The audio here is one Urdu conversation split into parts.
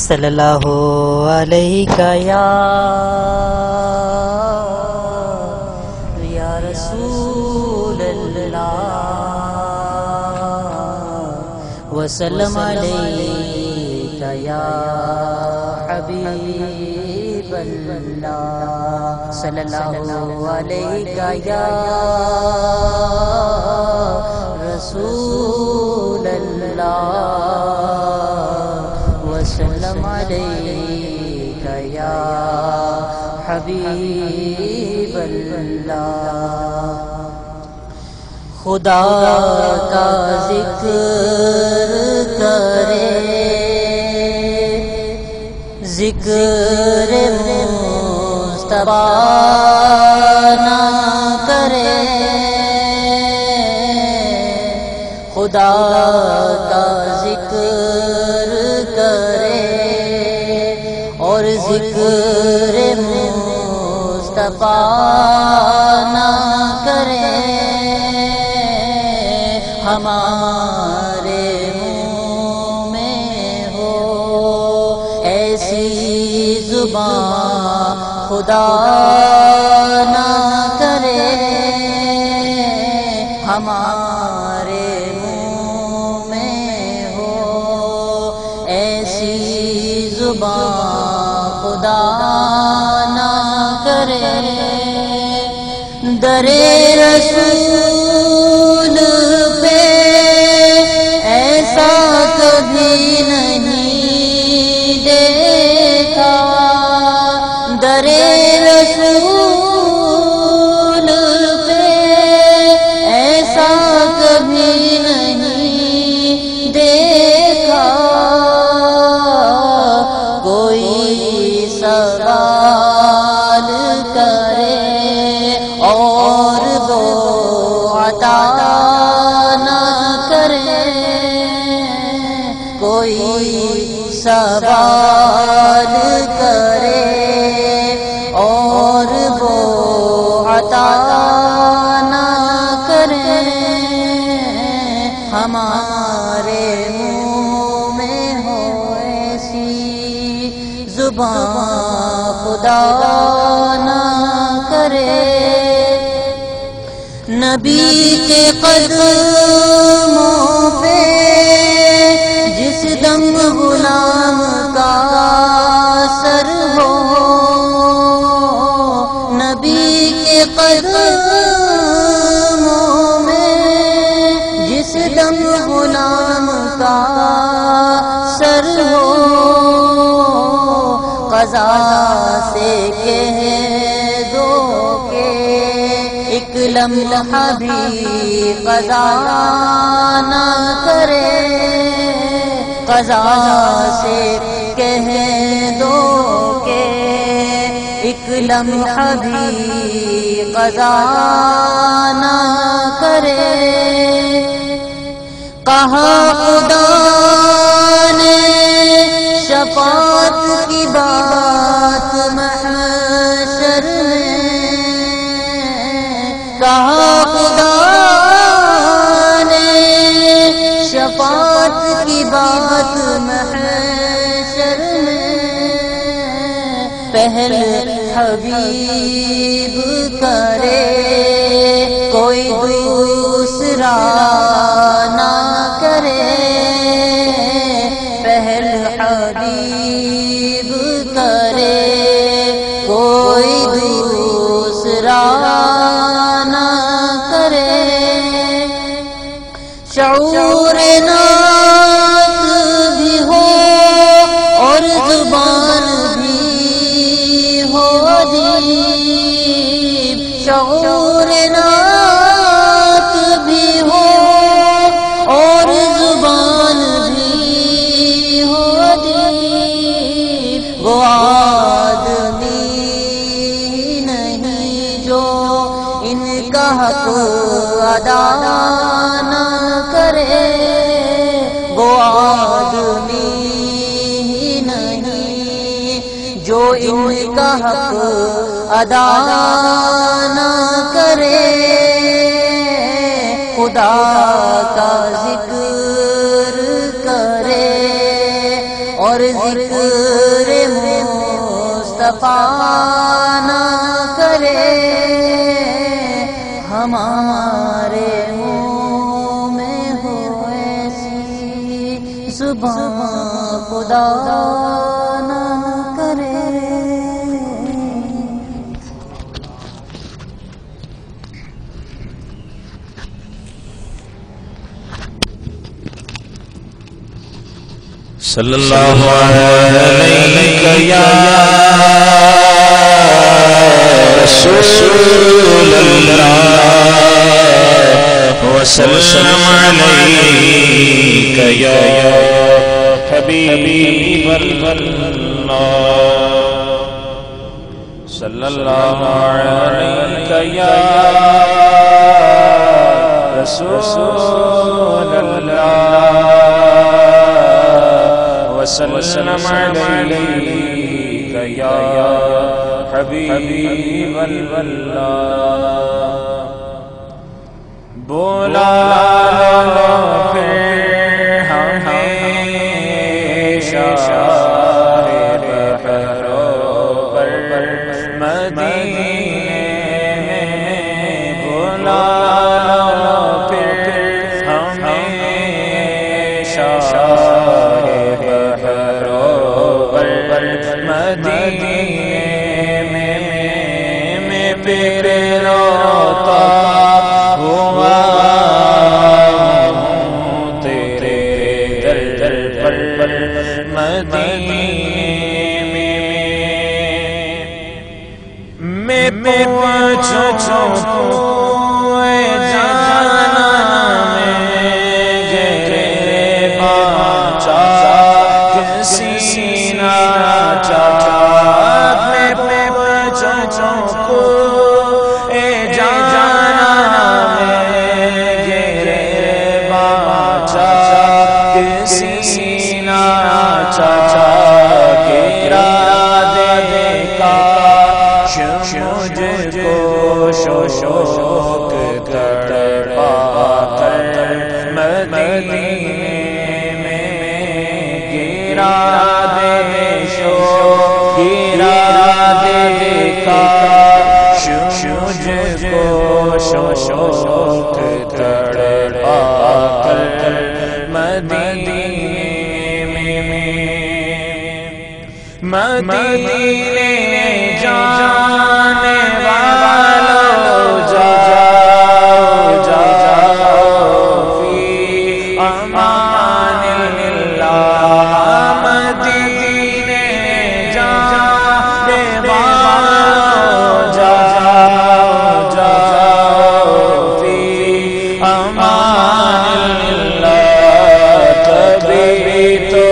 صلی اللہ علیہ یا رسول اللہ وسلم علیک یا حبیب اللہ صلی اللہ علیہ یا رسول اللہ وسلم علیک یا حبیب اللہ خدا کا ذکر کرے ذکر مصطفیٰ نہ کرے خدا کا ذکر کرے اور ذکر مصطفیٰ نہ کرے ہمارے منہ میں ہو ایسی زبان خدا نہ کرے ہمارے منہ میں ہو ایسی زبان خدا نہ کرے در رسول پہ ایسا کبھی نہیں دیکھا در رسول پہ ایسا کبھی نہیں دیکھا کوئی سوال کرے اور وہ عطا نہ کرے کوئی سوال کرے اور وہ عطا نہ کرے ہمارے منہ میں ہو ایسی زبان خدا نہ کرے نبی کے قدموں پہ جس دم غلام کا سر ہو نبی کے قدموں میں جس دم غلام کا سر ہو قضا سے کہہ دو کہ ایک لمحہ بھی قضا نہ کرے قضا سے کہہ دو کہ ایک لمحہ بھی قضا نہ کرے کہا خدا نے شفاعت کی بات محشر میں کہا خدا نے شفاعت کی بات محشر میں پہل حبیب کرے کوئی دوسرا نہ کرے پہل حبیب کرے کوئی دوسرا نہ کرے شعور نعت بھی ہو اور زبان بھی ہو دیب شعور نعت بھی ہو اور زبان بھی ہو دیب وہ آدمی نہیں جو ان کا حق ادا نہ کرے وہ آدمی نہیں جو ان کا حق ادا نہ کرے خدا کا ذکر کرے اور ذکر مصطفیٰ نہ کرے ہمارے منہ میں ہو ایسی زبان خدا نہ کرے. صلی اللہ علیہ یا رسول اللہ وسلم علیک یا حبیب اللہ. صلی اللہ علیک یا رسول اللہ وسلم علیک یا حبیب اللہ. بولا لو پھر ہمیشہ بہروبر مدینے میں. بولا لو پھر ہمیشہ مدینے میں پھر روتا ہوا تیرے در پر مدینے میں پہنچوں جانا میرے باچا کسی نہ شوق تڑپا کر مدینے میں گرا دے شوق گرا دے کاش مجھ کو شوق تڑپا کر مدینے میں. مدینے جانے والوں جاؤ فی امان اللہ. مدینے جانے والوں جاؤ فی امان اللہ. کبھی تو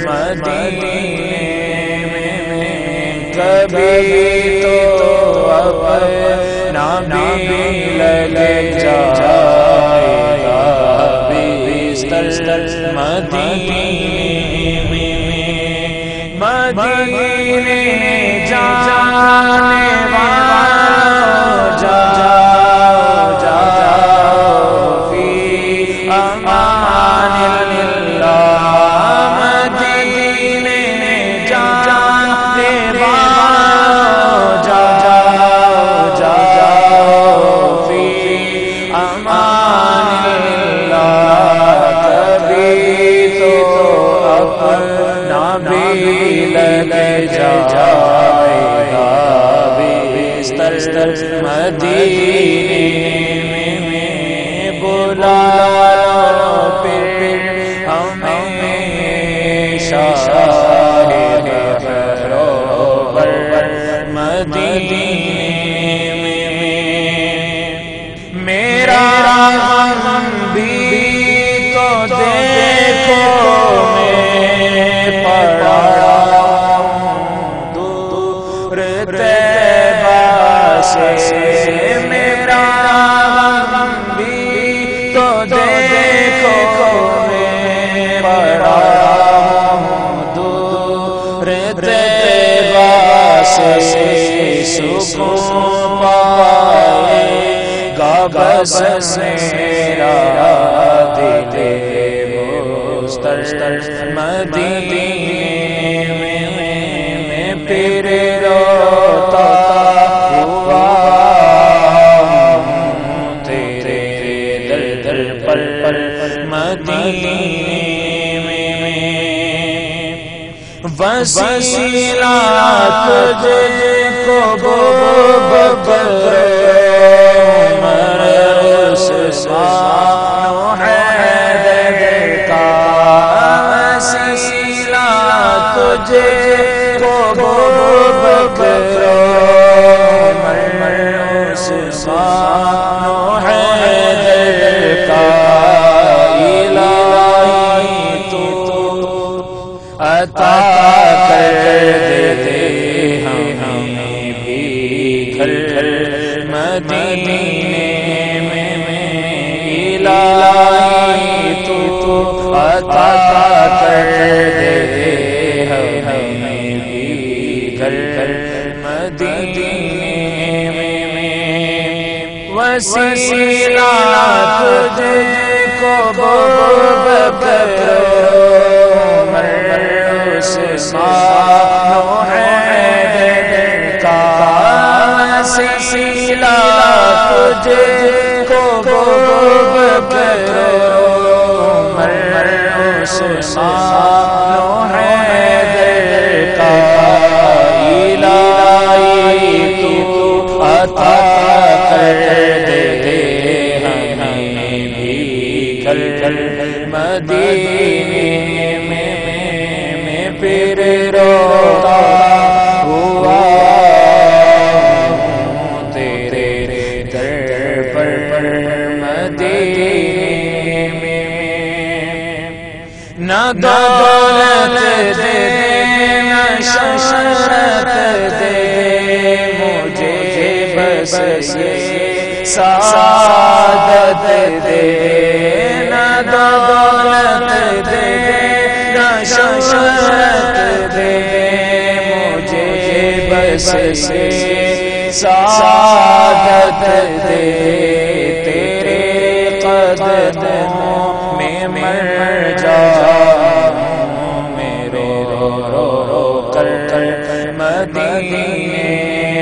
مدینے میں کبھی تو اپنا بھی لگ جائے گا بستر مدینے میں. مدینے جانے والوں جاؤ فی امان اللہ. لگ جائے گا بستر مدینے میں. بلا پھر ہمیشہ بہروبر مدینے میں. میرا غم بھی تو دیکھو میں پڑا میرا غم بھی تو دیکھو میں پڑا دور طیبہ سے سکون پائے گا بس میرا دل مستر مدینے میں پھر روتا ہوا تیرے در پر مدینے میں وسیلہ تجھ کو بکر عمر عثمان حیدر کا وسیلہ تجھ کو بکر عمر عثمان حیدر کا الہی تو عطا کر دے ہمیں بھی گھر مدینے میں الہی تو عطا کر دے ہمیں بھی گھر مدینے میں وسیلہ تجھ کو بکر عثمان حیدر کا وسیلہ تجھ کو بکر عمر عثمان حیدر کا الہی تو عطا کر دے ہمیں بھی گھر مدینے میں پھر روتا ہوا تیرے در پر مدینے میں نہ دولت دے نہ شہرت دے مجھے بس یہ سعادت دے نہ دولت دے نہ شہرت دے مجھے بس یہ سعادت دے تیرے قدموں میں مر جاؤں میں رو کر مدینے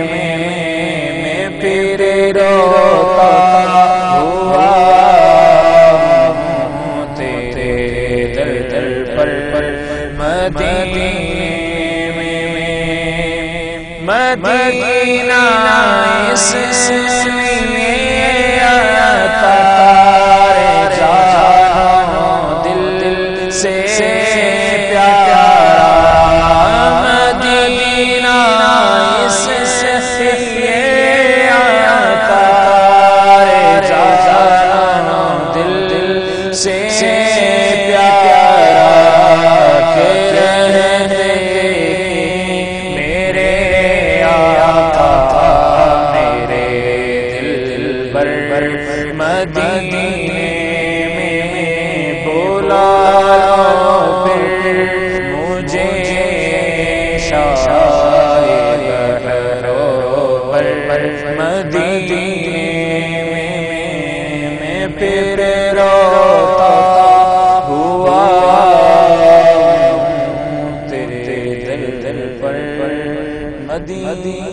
میں پھر روتا ہوا تیرے در پر مدینے مدینہ اس لیے آتا ہے جانو دل سے پیارا مدینہ اس لیے آتا ہے جانو دل سے پیارا کہ رہنے مدینے میں بولا پھر مجھے شاید بہرو پر مدینے میں پھر روتا ہوا تیرے دل پر مدینے